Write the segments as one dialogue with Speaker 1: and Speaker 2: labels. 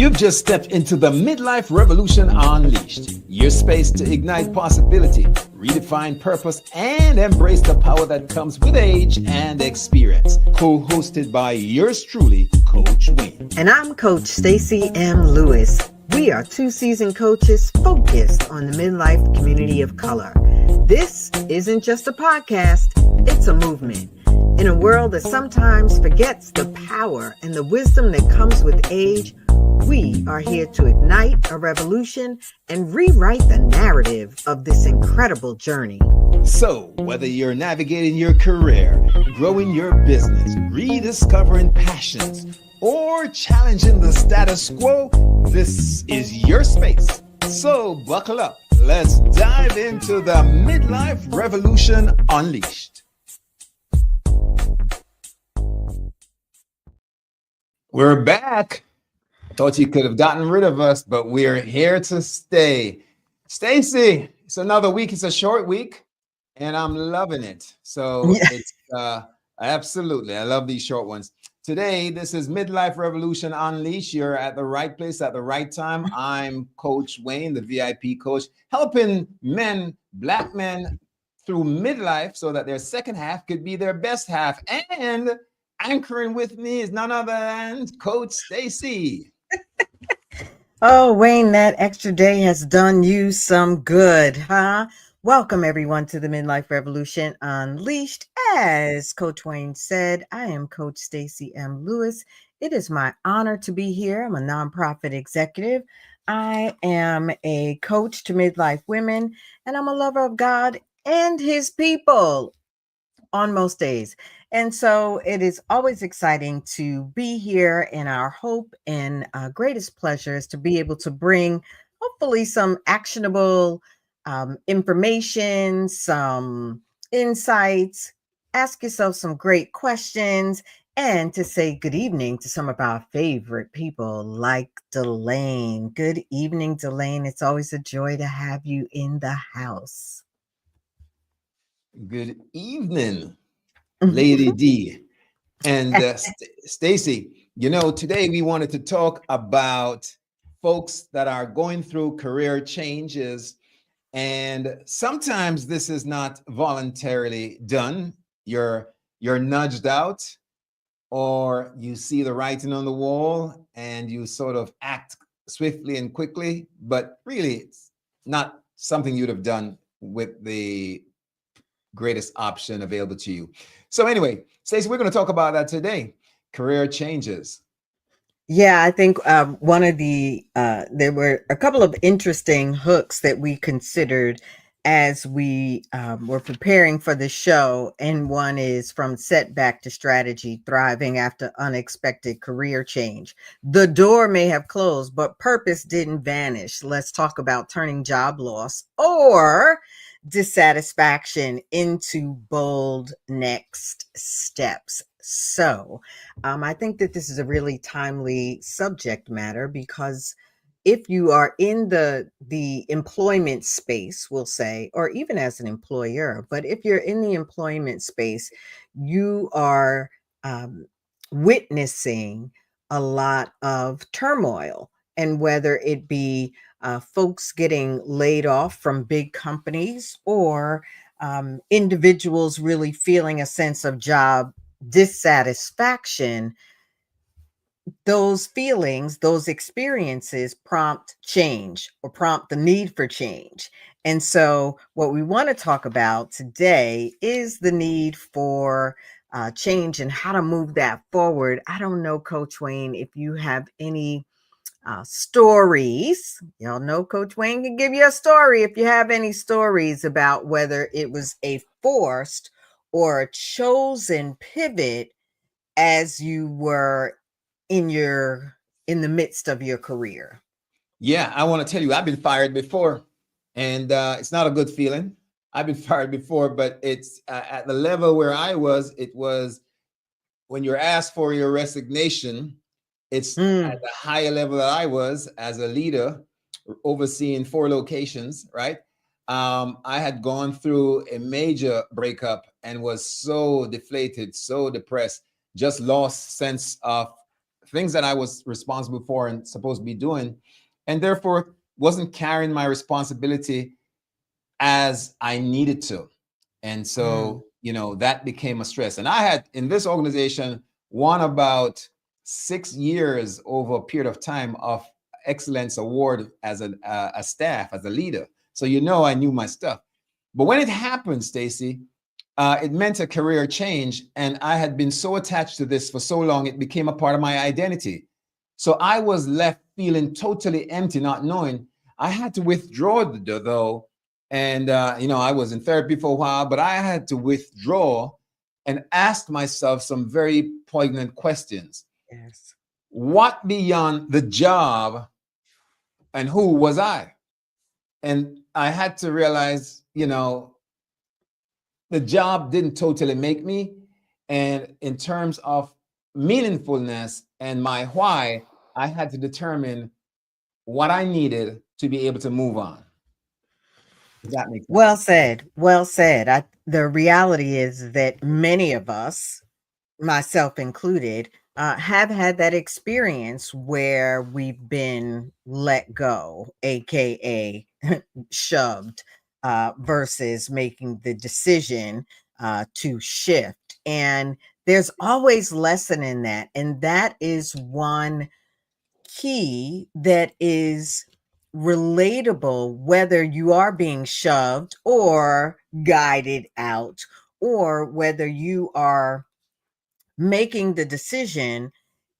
Speaker 1: You've just stepped into the Midlife Revolution Unleashed, your space to ignite possibility, redefine purpose, and embrace the power that comes with age and experience. Co-hosted by yours truly, Coach Wayne.
Speaker 2: And I'm Coach Stacy M. Lewis. We are two seasoned coaches focused on the midlife community of color. This isn't just a podcast, it's a movement. In a world that sometimes forgets the power and the wisdom that comes with age, we are here to ignite a revolution and rewrite the narrative of this incredible journey.
Speaker 1: So, whether you're navigating your career, growing your business, rediscovering passions, or challenging the status quo, this is your space. So, buckle up. Let's dive into the Midlife Revolution Unleashed. We're back. Thought you could have gotten rid of us, but we're here to stay. Stacy, it's another week. It's a short week, and I'm loving it. So it's absolutely, I love these short ones. Today, this is Midlife Revolution Unleashed. You're at the right place at the right time. I'm Coach Wayne, the VIP coach, helping men, Black men, through midlife so that their second half could be their best half. And anchoring with me is none other than Coach Stacy.
Speaker 2: Oh, Wayne, that extra day has done you some good, huh? Welcome, everyone, to the Midlife Revolution Unleashed. As Coach Wayne said, I am Coach Stacy M. Lewis. It is my honor to be here. I'm a nonprofit executive. I am a coach to midlife women, and I'm a lover of God and his people on most days. And so it is always exciting to be here, and our hope and greatest pleasure is to be able to bring hopefully some actionable information, some insights, ask yourself some great questions, and to say good evening to some of our favorite people like Delane. Good evening, Delane. It's always a joy to have you in the house.
Speaker 1: Good evening, Lady D. And Stacy, you know, today we wanted to talk about folks that are going through career changes. And sometimes this is not voluntarily done. You're nudged out, or you see the writing on the wall and you sort of act swiftly and quickly, but really it's not something you'd have done with the greatest option available to you. So anyway, Stacey, we're going to talk about that today. Career changes.
Speaker 2: Yeah, I think one of there were a couple of interesting hooks that we considered as we were preparing for the show. And one is from setback to strategy, thriving after unexpected career change. The door may have closed, but purpose didn't vanish. Let's talk about turning job loss or dissatisfaction into bold next steps. So I think that this is a really timely subject matter, because if you are in the employment space, we'll say, or even as an employer, but if you're in the employment space, you are witnessing a lot of turmoil, and whether it be folks getting laid off from big companies, or individuals really feeling a sense of job dissatisfaction, those feelings, those experiences prompt change or prompt the need for change. And so what we want to talk about today is the need for change and how to move that forward. I don't know, Coach Wayne, if you have any stories. Y'all know Coach Wayne can give you a story if you have any stories about whether it was a forced or a chosen pivot as you were in the midst of your career.
Speaker 1: Yeah, I want to tell you, I've been fired before, and it's not a good feeling. I've been fired before, but it's at the level where it was when you're asked for your resignation. It's at the higher level that I was as a leader, overseeing 4 locations, right? I had gone through a major breakup and was so deflated, so depressed, just lost sense of things that I was responsible for and supposed to be doing, and therefore wasn't carrying my responsibility as I needed to. And
Speaker 2: Mm.
Speaker 1: so, that became a stress. And I had in this organization won about 6 years over a period of time of excellence award as a staff, as a leader. So, I knew my stuff. But when it happened, Stacy, it meant a career change. And I had been so attached to this for so long, it became a part of my identity. So I was left feeling totally empty, not knowing. I had to withdraw, though. And, I was in therapy for a while, but I had to withdraw and ask myself some very poignant questions.
Speaker 2: Yes.
Speaker 1: What beyond the job and who was I? And I had to realize, the job didn't totally make me. And in terms of meaningfulness and my why, I had to determine what I needed to be able to move on. Does that make sense?
Speaker 2: Well said. Well said. The reality is that many of us, myself included, have had that experience where we've been let go, aka shoved, versus making the decision to shift. And there's always lesson in that, and that is one key that is relatable, whether you are being shoved or guided out, or whether you are making the decision.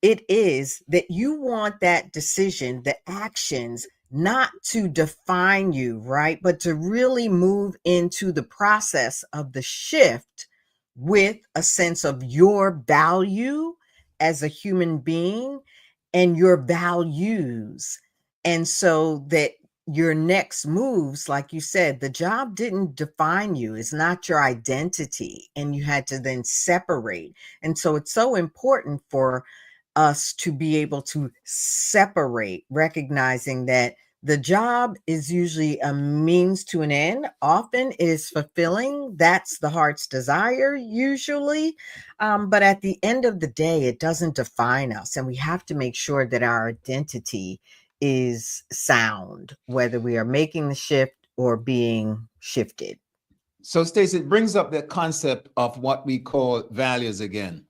Speaker 2: It is that you want that decision, the actions, not to define you, right? But to really move into the process of the shift with a sense of your value as a human being and your values. And so that your next moves, like you said, the job didn't define you, it's not your identity. And you had to then separate. And so it's so important for us to be able to separate, recognizing that the job is usually a means to an end. Often it is fulfilling. That's the heart's desire, usually. But at the end of the day, it doesn't define us. And we have to make sure that our identity is sound, whether we are making the shift or being shifted.
Speaker 1: So, Stacey, it brings up the concept of what we call values again.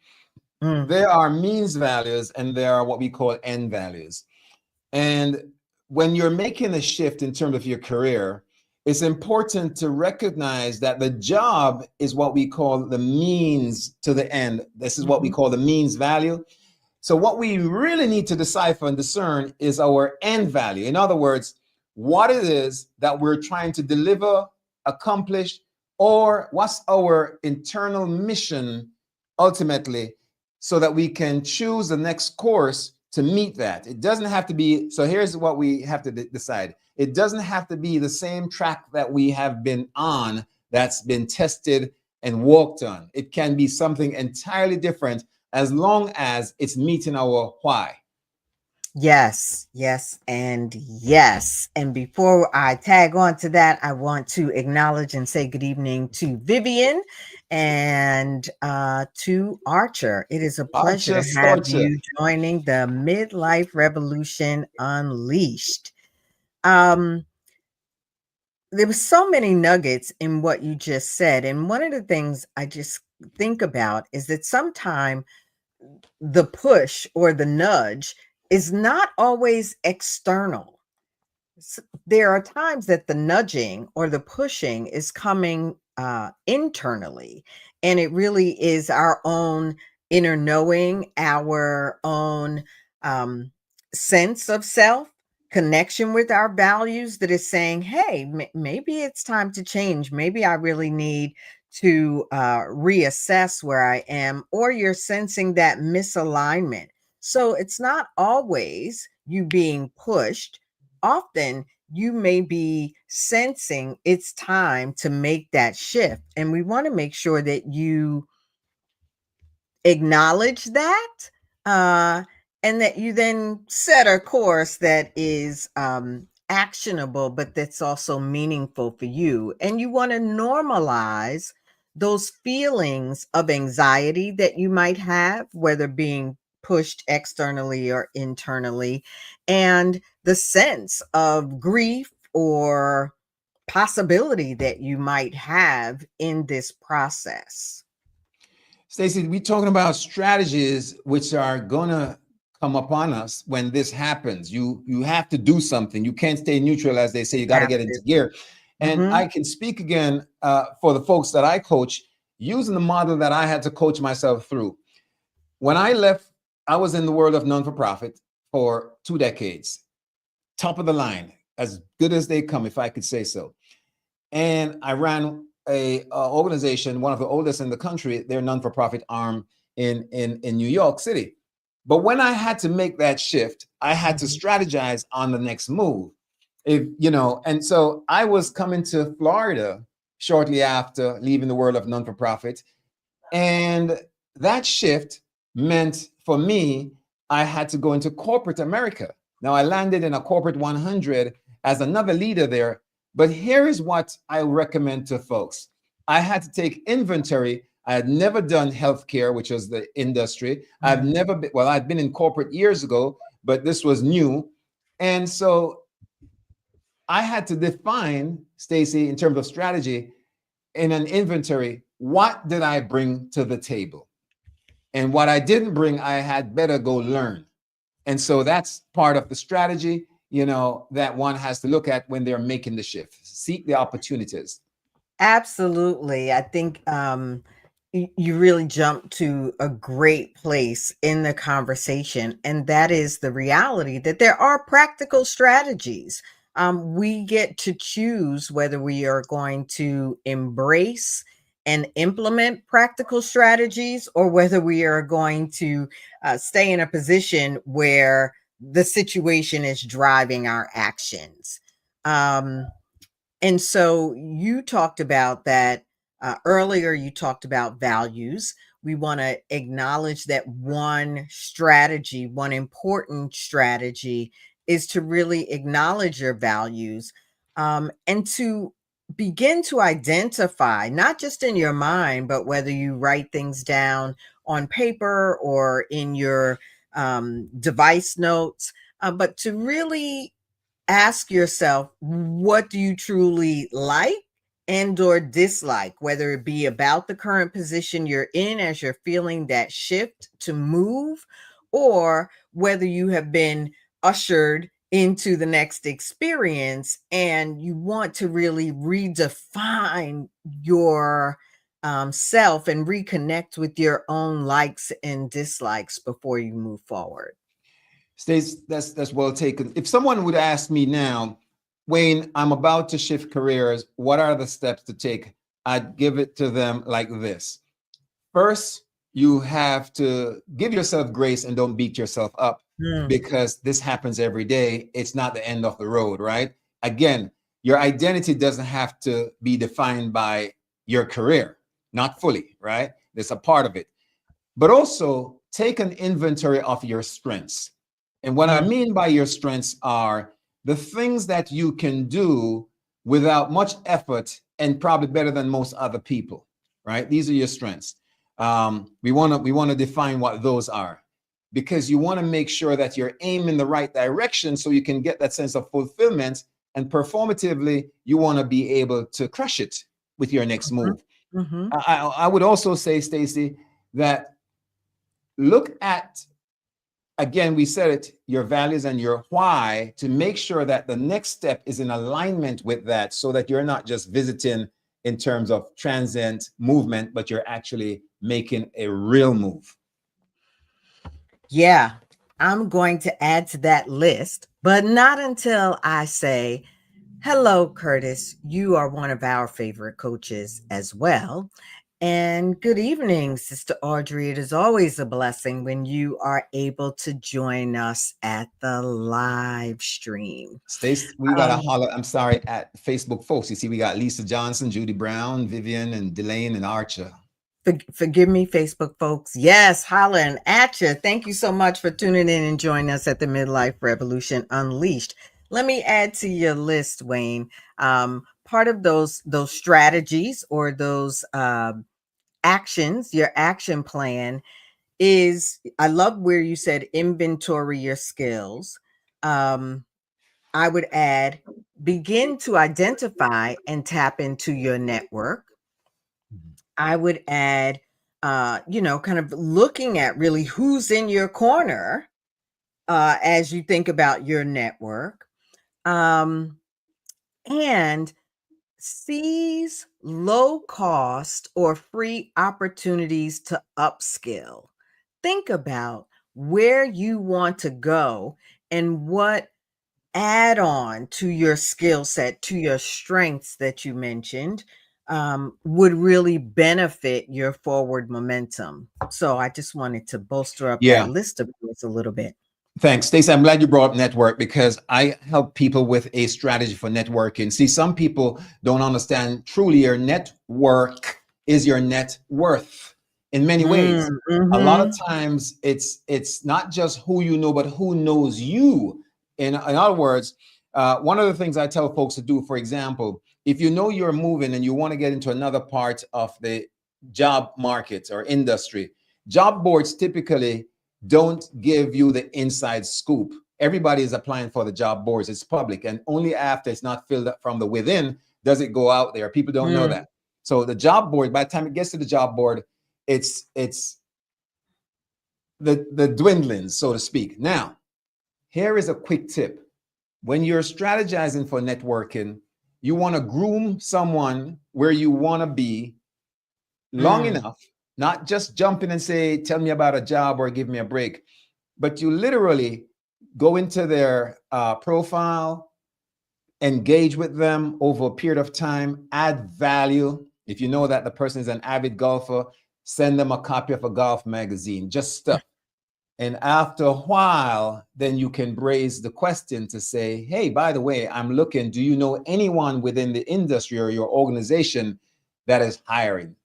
Speaker 2: Mm.
Speaker 1: There are means values and there are what we call end values. And when you're making a shift in terms of your career, it's important to recognize that the job is what we call the means to the end. This is what we
Speaker 2: Mhm.
Speaker 1: call the means value. So, what we really need to decipher and discern is our end value. In other words, what it is that we're trying to deliver, accomplish, or what's our internal mission ultimately, so that we can choose the next course to meet that. It doesn't have to be, so here's what we have to decide. It doesn't have to be the same track that we have been on, that's been tested and walked on. It can be something entirely different as long as it's meeting our why.
Speaker 2: Yes, yes, and yes. And before I tag on to that, I want to acknowledge and say good evening to Vivian and to Archer. It is a pleasure to
Speaker 1: Archer
Speaker 2: have
Speaker 1: Starcher.
Speaker 2: you joining the Midlife Revolution Unleashed. Um, there were so many nuggets in what you just said. And one of the things I just think about is that sometimes the push or the nudge is not always external. There are times that the nudging or the pushing is coming internally, and it really is our own inner knowing, our own um, sense of self, connection with our values that is saying, hey, maybe it's time to change. Maybe I really need to reassess where I am, or you're sensing that misalignment. So it's not always you being pushed. Often you may be sensing it's time to make that shift. And we want to make sure that you acknowledge that, uh, and that you then set a course that is actionable, but that's also meaningful for you. And you want to normalize those feelings of anxiety that you might have, whether being pushed externally or internally, and the sense of grief or possibility that you might have in this process.
Speaker 1: Stacy, we're talking about strategies which are gonna come upon us when this happens. You have to do something. You can't stay neutral, as they say. You got to
Speaker 2: Have
Speaker 1: get
Speaker 2: to.
Speaker 1: into gear. And
Speaker 2: Mm-hmm.
Speaker 1: I can speak again for the folks that I coach using the model that I had to coach myself through. When I left, I was in the world of non-for-profit for 2 decades, top of the line, as good as they come, if I could say so. And I ran a organization, one of the oldest in the country, their non-for-profit arm in New York City. But when I had to make that shift, I had to strategize on the next move. If you know, and so I was coming to Florida shortly after leaving the world of non-for-profit. And that shift meant for me, I had to go into corporate America. Now I landed in a corporate 100 as another leader there. But here is what I recommend to folks. I had to take inventory. I had never done healthcare, which was the industry. I've never been, well, I'd been in corporate years ago, but this was new. And so I had to define, Stacy, in terms of strategy, in an inventory, what did I bring to the table? And what I didn't bring, I had better go learn. And so that's part of the strategy, that one has to look at when they're making the shift. Seek the opportunities.
Speaker 2: Absolutely. I think you really jumped to a great place in the conversation, and that is the reality that there are practical strategies. We get to choose whether we are going to embrace and implement practical strategies or whether we are going to stay in a position where the situation is driving our actions. And so you talked about that earlier. You talked about values. We want to acknowledge that one strategy, one important strategy, is to really acknowledge your values and to begin to identify, not just in your mind, but whether you write things down on paper or in your device notes, but to really ask yourself, what do you truly like and or dislike, whether it be about the current position you're in as you're feeling that shift to move, or whether you have been ushered into the next experience and you want to really redefine your self and reconnect with your own likes and dislikes before you move forward.
Speaker 1: Stace, that's well taken. If someone would ask me now, Wayne, I'm about to shift careers, what are the steps to take? I'd give it to them like this. First, you have to give yourself grace and don't beat yourself up because this happens every day. It's not the end of the road, right? Again, your identity doesn't have to be defined by your career, not fully, right? There's a part of it. But also take an inventory of your strengths. And what I mean by your strengths are the things that you can do without much effort and probably better than most other people, right? These are your strengths. We want to define what those are, because you want to make sure that you're aiming the right direction so you can get that sense of fulfillment, and performatively you want to be able to crush it with your next move. I would also say, Stacy, that look at, again, we said it, your values and your why, to make sure that the next step is in alignment with that, so that you're not just visiting in terms of transient movement, but you're actually making a real move.
Speaker 2: Yeah, I'm going to add to that list, but not until I say, hello, Curtis. You are one of our favorite coaches as well. And good evening, Sister Audrey. It is always a blessing when you are able to join us at the live stream.
Speaker 1: Stace, we got to holler, I'm sorry, at Facebook folks. You see, we got Lisa Johnson, Judy Brown, Vivian, and Delane, and Archer.
Speaker 2: Forgive me, Facebook folks. Yes, hollering at you. Thank you so much for tuning in and joining us at the Midlife Revolution Unleashed. Let me add to your list, Wayne. Part of those strategies or those actions, your action plan, is I love where you said inventory your skills. I would add begin to identify and tap into your network. I would add, kind of looking at really who's in your corner as you think about your network. And seize low cost or free opportunities to upskill. Think about where you want to go and what add on to your skill set, to your strengths that you mentioned, would really benefit your forward momentum. So I just wanted to bolster up that
Speaker 1: Yeah.
Speaker 2: list of yours a little bit.
Speaker 1: Thanks, Stacey. I'm glad you brought up network because I help people with a strategy for networking. See, some people don't understand truly your network is your net worth in many ways. A lot of times it's not just who you know, but who knows you. In other words, one of the things I tell folks to do, for example, if you know you're moving and you want to get into another part of the job market or industry, job boards typically don't give you the inside scoop. Everybody is applying for the job boards. It's public. And only after it's not filled up from the within does it go out there. People don't know that. So the job board, by the time it gets to the job board, it's the dwindling, so to speak. Now, here is a quick tip. When you're strategizing for networking, you want to groom someone where you want to be long enough, not just jump in and say, tell me about a job or give me a break, but you literally go into their profile, engage with them over a period of time, add value. If you know that the person is an avid golfer, send them a copy of a golf magazine, just stuff. And after a while, then you can raise the question to say, hey, by the way, I'm looking, do you know anyone within the industry or your organization that is hiring?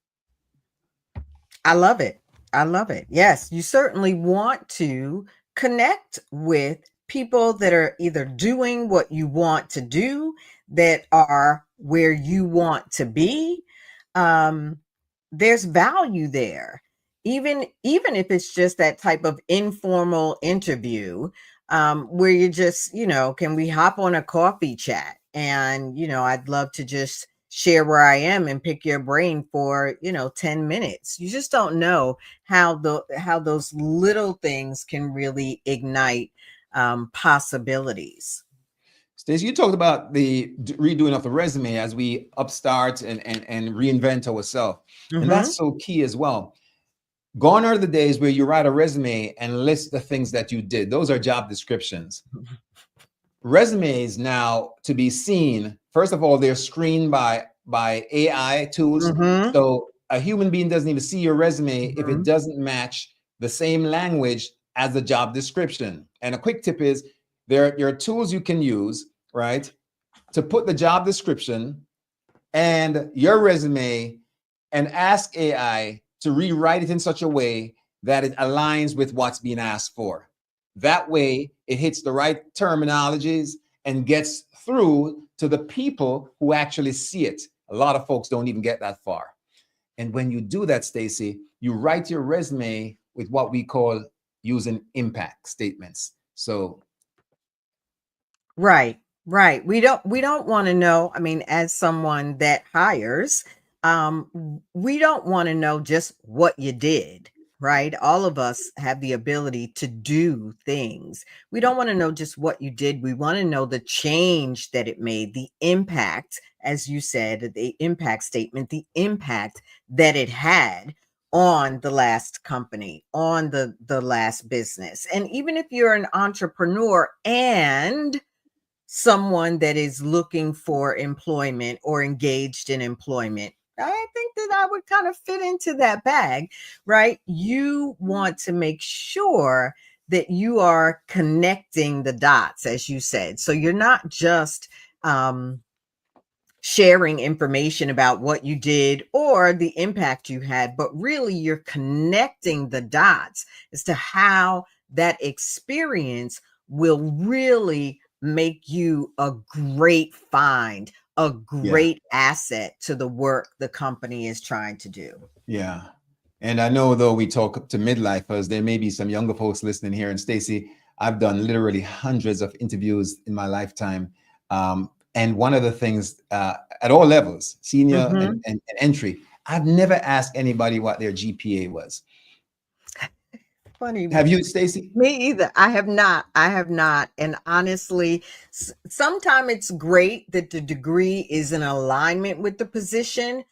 Speaker 2: I love it. I love it. Yes, you certainly want to connect with people that are either doing what you want to do, that are where you want to be. There's value there. Even if it's just that type of informal interview, where you just, can we hop on a coffee chat? And, I'd love to just share where I am and pick your brain for, 10 minutes. You just don't know how those little things can really ignite possibilities.
Speaker 1: Stacey, you talked about the redoing of the resume as we upstart and reinvent ourselves. And that's so key as well. Gone are the days where you write a resume and list the things that you did. Those are job descriptions. Resumes now, to be seen, first of all, they're screened by AI tools. So a human being doesn't even see your resume if it doesn't match the same language as the job description. And a quick tip is there are tools you can use, right, to put the job description and your resume and ask AI to rewrite it in such a way that it aligns with what's being asked for. That way, it hits the right terminologies and gets through to the people who actually see it. A lot of folks don't even get that far. And when you do that, Stacy, you write your resume with what we call using impact statements. So
Speaker 2: Right. We don't want to know, I mean, as someone that hires, we don't want to know just what you did, right? All of us have the ability to do things. We don't want to know just what you did. We want to know the change that it made, the impact, as you said, the impact statement, the impact that it had on the last company, on the last business. And even if you're an entrepreneur and someone that is looking for employment or engaged in employment, I think that I would kind of fit into that bag, right? You want to make sure that you are connecting the dots, as you said. So you're not just sharing information about what you did or the impact you had, but really you're connecting the dots as to how that experience will really make you a great find, a great asset to the work the company is trying to do.
Speaker 1: yeah. And I know though we talk to midlifers, there may be some younger folks listening here. And Stacy, I've done literally hundreds of interviews in my lifetime. And one of the things at all levels, senior and entry, I've never asked anybody what their GPA was.
Speaker 2: Funny.
Speaker 1: Have you, Stacy?
Speaker 2: Me either. I have not. I have not. And honestly, sometimes it's great that the degree is in alignment with the position.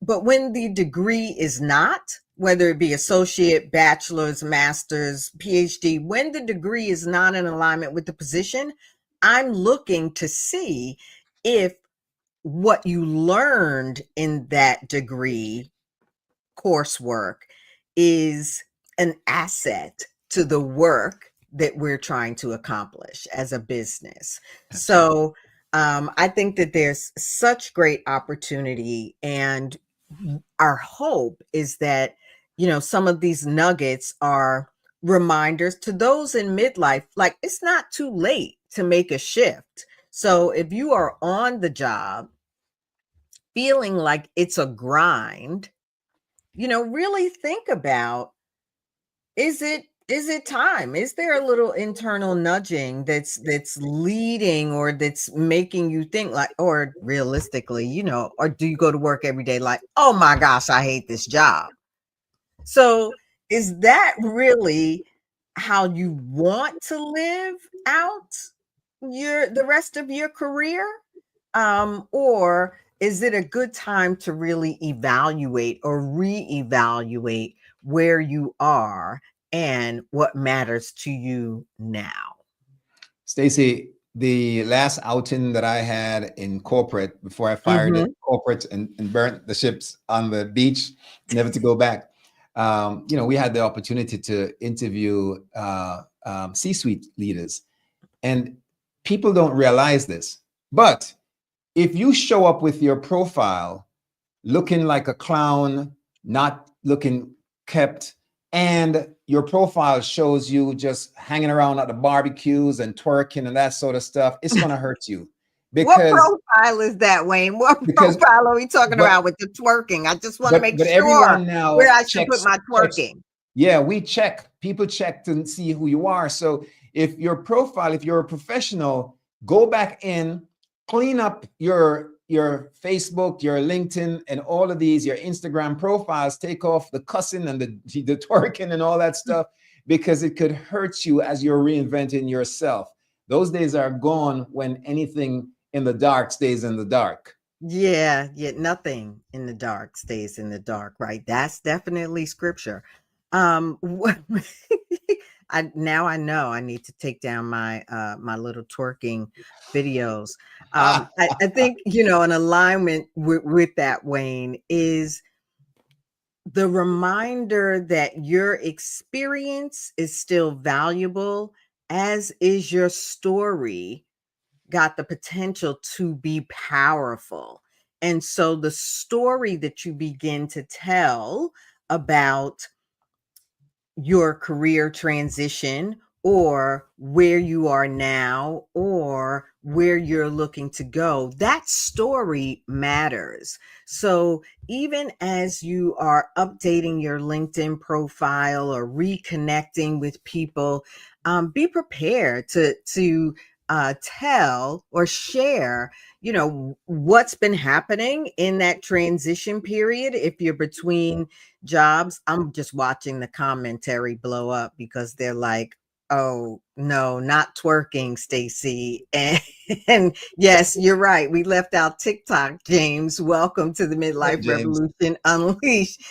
Speaker 2: But when the degree is not, whether it be associate, bachelor's, master's, PhD, when the degree is not in alignment with the position, I'm looking to see if what you learned in that degree coursework is an asset to the work that we're trying to accomplish as a business. So I think that there's such great opportunity, and our hope is that, some of these nuggets are reminders to those in midlife, like it's not too late to make a shift. So if you are on the job feeling like it's a grind, really think about, is it time? Is there a little internal nudging that's leading, or that's making you think like, or realistically, or do you go to work every day like, oh my gosh, I hate this job? So is that really how you want to live out the rest of your career? Or is it a good time to really evaluate or reevaluate where you are and what matters to you now?
Speaker 1: Stacy, the last outing that I had in corporate before I fired corporate and burnt the ships on the beach, never to go back. We had the opportunity to interview C-suite leaders, and people don't realize this, but if you show up with your profile looking like a clown, not looking kept, and your profile shows you just hanging around at the barbecues and twerking and that sort of stuff, it's going to hurt you.
Speaker 2: What profile is that, Wayne? What profile are we talking about with the twerking? I just want to make sure
Speaker 1: everyone now
Speaker 2: where I should put my twerking.
Speaker 1: Yeah, people check to see who you are. So if your profile, if you're a professional, go back in, clean up your Facebook, your LinkedIn, and all of these, your Instagram profiles, take off the cussing and the twerking and all that stuff, because it could hurt you as you're reinventing yourself. Those days are gone when anything in the dark stays in the dark.
Speaker 2: Yeah, nothing in the dark stays in the dark, right? That's definitely scripture. Now I know I need to take down my my little twerking videos. I think, in alignment with that, Wayne, is the reminder that your experience is still valuable, as is your story got the potential to be powerful. And so the story that you begin to tell about your career transition, or where you are now, or where you're looking to go, that story matters. So even as you are updating your LinkedIn profile or reconnecting with people, be prepared to tell or share, what's been happening in that transition period. If you're between jobs, I'm just watching the commentary blow up, because they're like, oh no, not twerking, Stacy. And yes, you're right. We left out TikTok, James. Welcome to the Midlife Revolution Unleashed.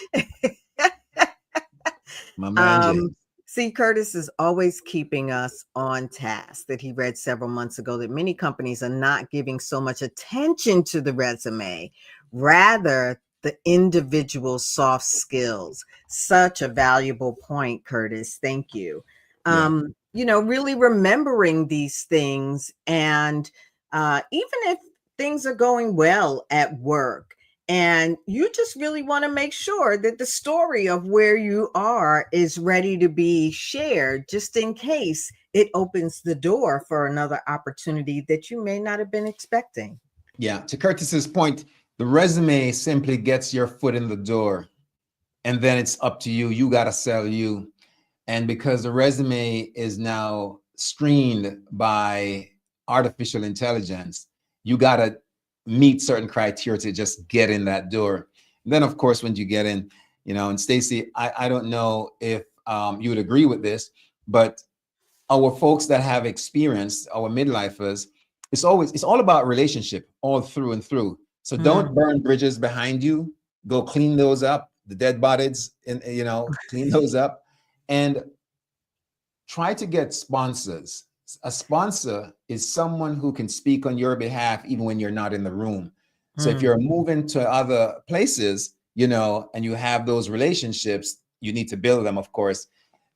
Speaker 1: My man, James.
Speaker 2: See, Curtis is always keeping us on task, that he read several months ago, that many companies are not giving so much attention to the resume, rather the individual soft skills. Such a valuable point, Curtis. Thank you. Really remembering these things, and even if things are going well at work, and you just really want to make sure that the story of where you are is ready to be shared, just in case it opens the door for another opportunity that you may not have been expecting.
Speaker 1: Yeah, to Curtis's point, the resume simply gets your foot in the door. and then it's up to you. You got to sell you. And because the resume is now screened by artificial intelligence, you got to meet certain criteria to just get in that door. And then, of course, when you get in, and Stacy, I don't know if you would agree with this, but our folks that have experience, our midlifers, it's all about relationship all through and through. So don't burn bridges behind you. Go clean those up, the dead bodies, and clean those up, and try to get sponsors. A sponsor is someone who can speak on your behalf even when you're not in the room. So if you're moving to other places, and you have those relationships, you need to build them, of course,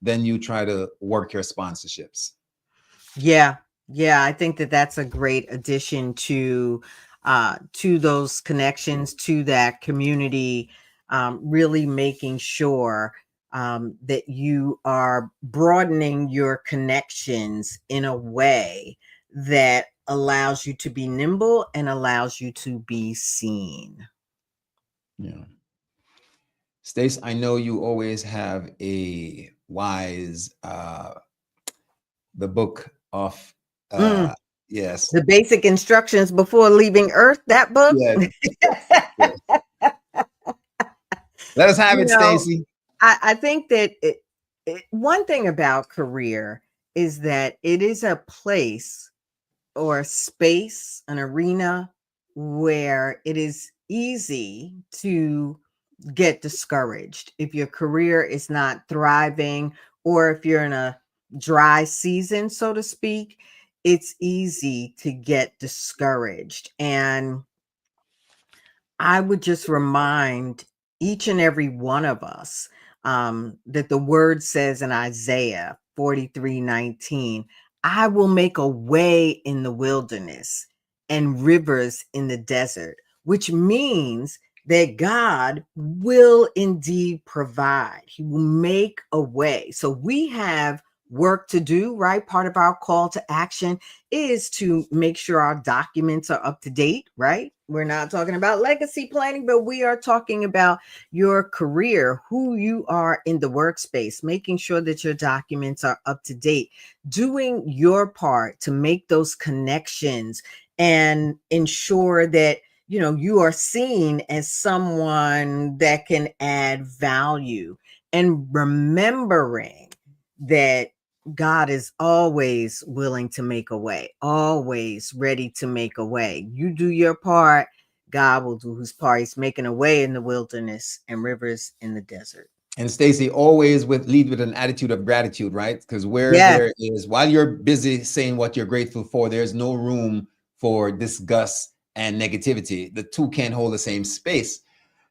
Speaker 1: then you try to work your sponsorships.
Speaker 2: Yeah. Yeah. I think that that's a great addition to those connections, to that community, really making sure that you are broadening your connections in a way that allows you to be nimble and allows you to be seen.
Speaker 1: Yeah. Stace, I know you always have a wise, the book of, yes,
Speaker 2: The basic instructions before leaving Earth, that book.
Speaker 1: yes, yes. Let us have
Speaker 2: You
Speaker 1: it,
Speaker 2: know,
Speaker 1: Stacy.
Speaker 2: I think that one thing about career is that it is a place or a space, an arena where it is easy to get discouraged if your career is not thriving, or if you're in a dry season, so to speak. It's easy to get discouraged. And I would just remind each and every one of us that the word says in Isaiah 43:19, I will make a way in the wilderness and rivers in the desert, which means that God will indeed provide. He will make a way. So we have work to do, right? Part of our call to action is to make sure our documents are up to date, right? We're not talking about legacy planning, but we are talking about your career, who you are in the workspace, making sure that your documents are up to date, doing your part to make those connections and ensure that you are seen as someone that can add value, and remembering that God is always willing to make a way, always ready to make a way. You do your part, God will do his part. He's making a way in the wilderness and rivers in the desert.
Speaker 1: And Stacy, always lead with an attitude of gratitude, right? Because where
Speaker 2: Yes.
Speaker 1: there is, while you're busy saying what you're grateful for, there's no room for disgust and negativity. The two can't hold the same space.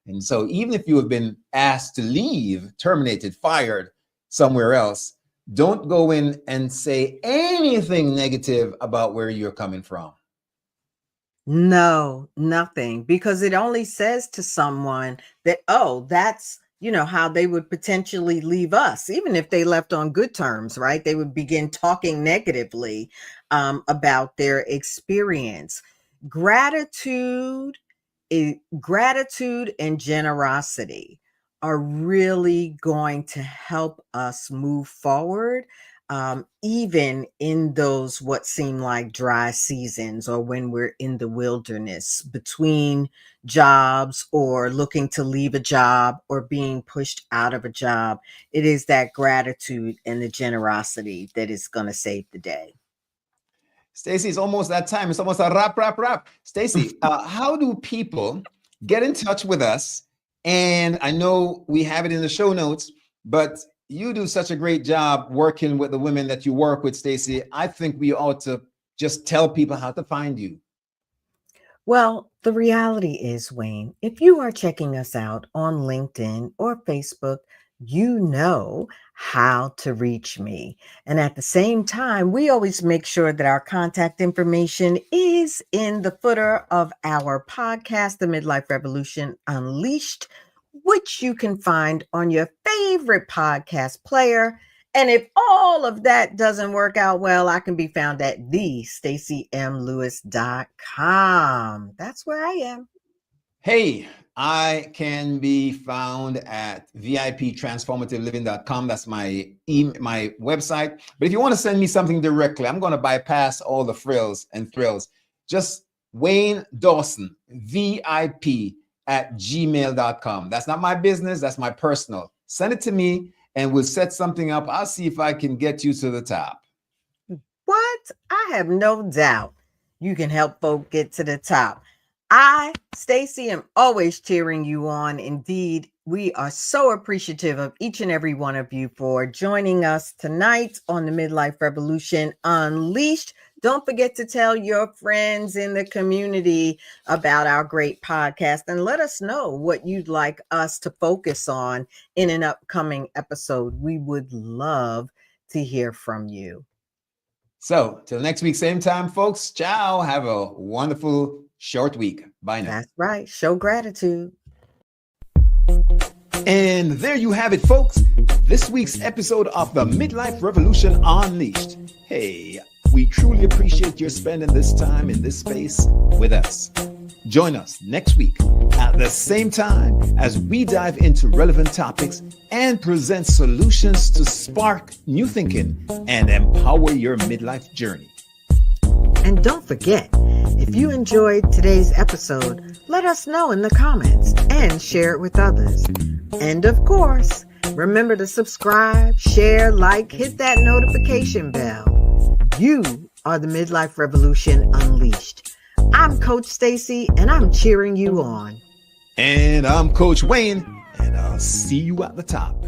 Speaker 1: And so even if you have been asked to leave, terminated, fired somewhere else, don't go in and say anything negative about where you're coming from.
Speaker 2: No, nothing, because it only says to someone that, oh, that's, how they would potentially leave us, even if they left on good terms, right? They would begin talking negatively about their experience. Gratitude, gratitude and generosity are really going to help us move forward, even in those what seem like dry seasons, or when we're in the wilderness between jobs, or looking to leave a job, or being pushed out of a job. It is that gratitude and the generosity that is going to save the day.
Speaker 1: Stacy, it's almost that time. It's almost a wrap. Stacy, how do people get in touch with us? And I know we have it in the show notes, but you do such a great job working with the women that you work with, Stacy. I think we ought to just tell people how to find you.
Speaker 2: Well, the reality is, Wayne, if you are checking us out on LinkedIn or Facebook, you know how to reach me. And at the same time, we always make sure that our contact information is in the footer of our podcast, The Midlife Revolution Unleashed, which you can find on your favorite podcast player. And if all of that doesn't work out well, I can be found at thestacymlewis.com. That's where I am.
Speaker 1: Hey, I can be found at viptransformativeliving.com. That's my my website. But if you want to send me something directly, I'm going to bypass all the frills and thrills. Just Wayne Dawson, VIP at gmail.com. That's not my business. That's my personal. Send it to me and we'll set something up. I'll see if I can get you to the top.
Speaker 2: What? I have no doubt you can help folk get to the top. I, Stacy, am always cheering you on. Indeed, we are so appreciative of each and every one of you for joining us tonight on the Midlife Revolution Unleashed. Don't forget to tell your friends in the community about our great podcast and let us know what you'd like us to focus on in an upcoming episode. We would love to hear from you.
Speaker 1: So, till next week, same time, folks. Ciao. Have a wonderful short week. Bye now.
Speaker 2: That's right. Show gratitude.
Speaker 1: And there you have it, folks. This week's episode of the Midlife Revolution Unleashed. Hey, we truly appreciate your spending this time in this space with us. Join us next week at the same time as we dive into relevant topics and present solutions to spark new thinking and empower your midlife journey.
Speaker 2: And don't forget, if you enjoyed today's episode, let us know in the comments and share it with others. And of course, remember to subscribe, share, like, hit that notification bell. You are the Midlife Revolution Unleashed. I'm Coach Stacy, and I'm cheering you on.
Speaker 1: And I'm Coach Wayne, and I'll see you at the top.